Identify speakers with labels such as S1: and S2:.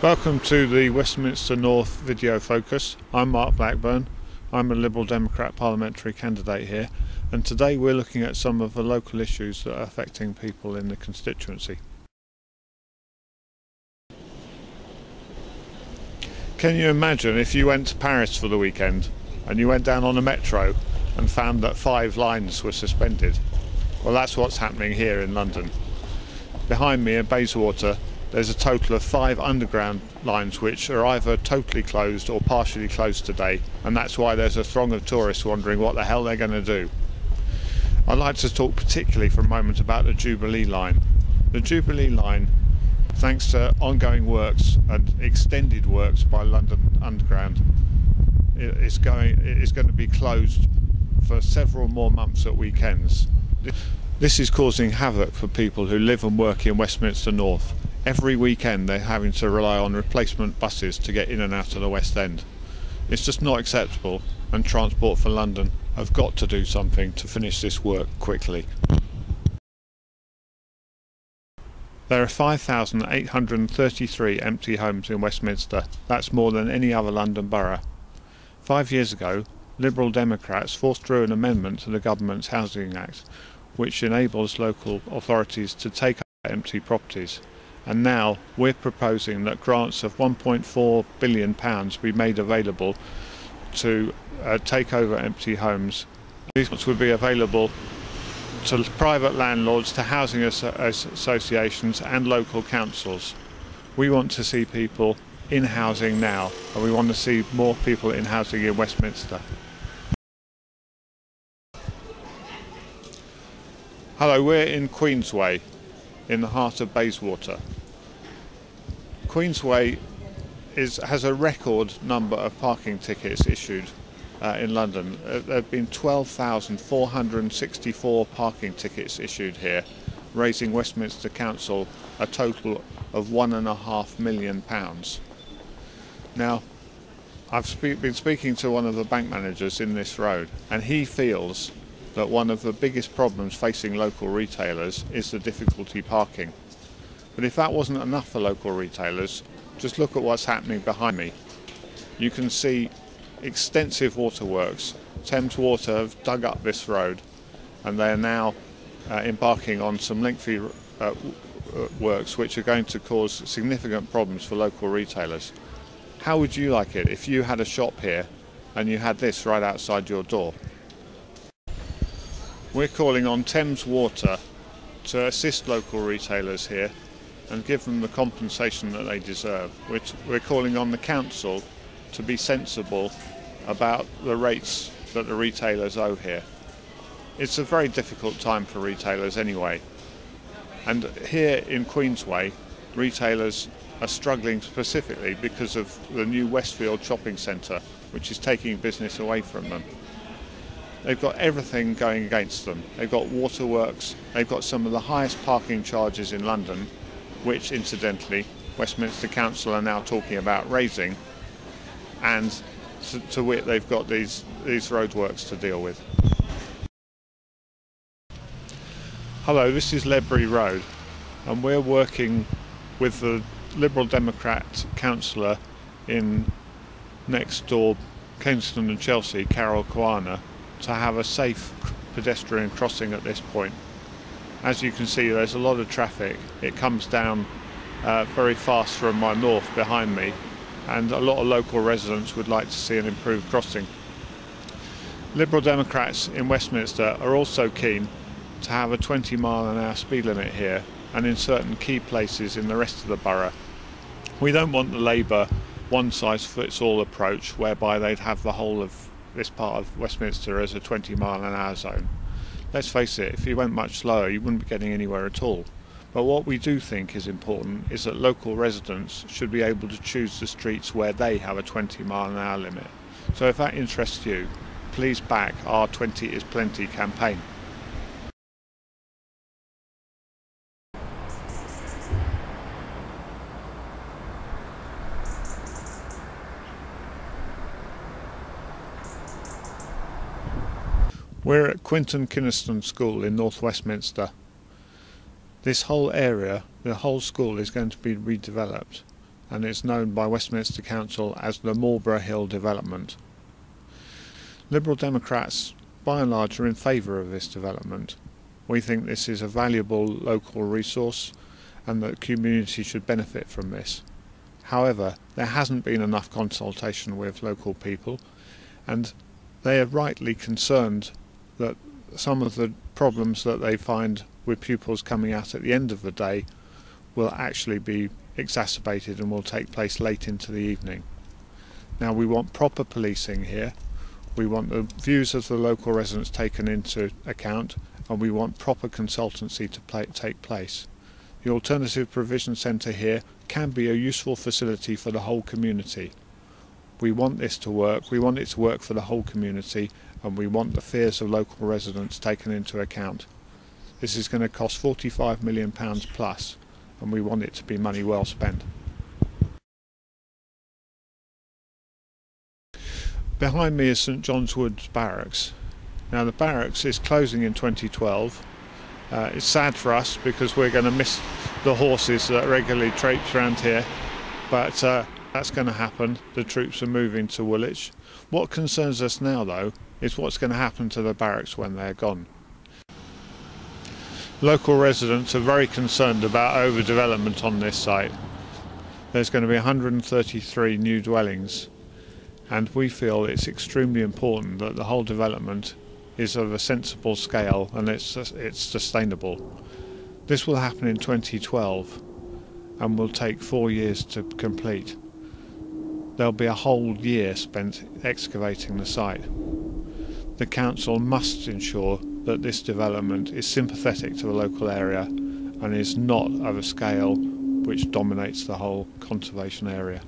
S1: Welcome to the Westminster North video focus. I'm Mark Blackburn. I'm a Liberal Democrat parliamentary candidate here, and today we're looking at some of the local issues that are affecting people in the constituency. Can you imagine if you went to Paris for the weekend and you went down on a metro and found that 5 lines were suspended? Well, that's what's happening here in London. Behind me in Bayswater, there's a total of 5 underground lines which are either totally closed or partially closed today, and that's why there's a throng of tourists wondering what the hell they're going to do. I'd like to talk particularly for a moment about the Jubilee line. The Jubilee line, thanks to ongoing works and extended works by London Underground, is going to be closed for several more months at weekends. This is causing havoc for people who live and work in Westminster North. Every weekend they're having to rely on replacement buses to get in and out of the West End. It's just not acceptable, and Transport for London have got to do something to finish this work quickly. There are 5,833 empty homes in Westminster. That's more than any other London borough. 5 years ago, Liberal Democrats forced through an amendment to the government's Housing Act, which enables local authorities to take up empty properties. And now we're proposing that grants of £1.4 billion be made available to take over empty homes. These grants would be available to private landlords, to housing associations and local councils. We want to see people in housing now, and we want to see more people in housing in Westminster. Hello, we're in Queensway, in the heart of Bayswater. Queensway has a record number of parking tickets issued in London. There have been 12,464 parking tickets issued here, raising Westminster Council a total of £1.5 million. Now, I've been speaking to one of the bank managers in this road, and he feels that one of the biggest problems facing local retailers is the difficulty parking. But if that wasn't enough for local retailers, just look at what's happening behind me. You can see extensive waterworks. Thames Water have dug up this road, and they are now embarking on some lengthy works which are going to cause significant problems for local retailers. How would you like it if you had a shop here and you had this right outside your door? We're calling on Thames Water to assist local retailers here and give them the compensation that they deserve. We're calling on the council to be sensible about the rates that the retailers owe here. It's a very difficult time for retailers anyway, and here in Queensway retailers are struggling specifically because of the new Westfield shopping centre, which is taking business away from them. They've got everything going against them. They've got waterworks, they've got some of the highest parking charges in London, which incidentally Westminster Council are now talking about raising, and to wit they've got these roadworks to deal with. Hello, this is Ledbury Road, and we're working with the Liberal Democrat councillor in next door Kensington and Chelsea, Carol Kwana, to have a safe pedestrian crossing at this point. As you can see, there's a lot of traffic. It comes down very fast from my north behind me, and a lot of local residents would like to see an improved crossing. Liberal Democrats in Westminster are also keen to have a 20-mile-an-hour speed limit here and in certain key places in the rest of the borough. We don't want the Labour one-size-fits-all approach whereby they'd have the whole of this part of Westminster as a 20-mile-an-hour zone. Let's face it, if you went much slower you wouldn't be getting anywhere at all. But what we do think is important is that local residents should be able to choose the streets where they have a 20-mile-an-hour limit. So if that interests you, please back our 20 is Plenty campaign. We're at Quinton Canosa School in North Westminster. This whole area, the whole school, is going to be redeveloped. and it's known by Westminster Council as the Marlborough Hill development. Liberal Democrats by and large are in favour of this development. We think this is a valuable local resource and that the community should benefit from this. However, there hasn't been enough consultation with local people, and they are rightly concerned that some of the problems that they find with pupils coming out at the end of the day will actually be exacerbated and will take place late into the evening. Now, we want proper policing here, we want the views of the local residents taken into account, and we want proper consultancy to take place. The Alternative Provision Centre here can be a useful facility for the whole community. We want this to work, we want it to work for the whole community, and we want the fears of local residents taken into account. This is going to cost £45 million plus, and we want it to be money well spent. Behind me is St John's Wood Barracks. Now, the barracks is closing in 2012. It's sad for us because we're going to miss the horses that regularly traipse around here, but that's going to happen. The troops are moving to Woolwich. What concerns us now, though, is what's going to happen to the barracks when they're gone. Local residents are very concerned about overdevelopment on this site. There's going to be 133 new dwellings, and we feel it's extremely important that the whole development is of a sensible scale and it's sustainable. This will happen in 2012 and will take 4 years to complete. There'll be a whole year spent excavating the site. The council must ensure that this development is sympathetic to the local area and is not of a scale which dominates the whole conservation area.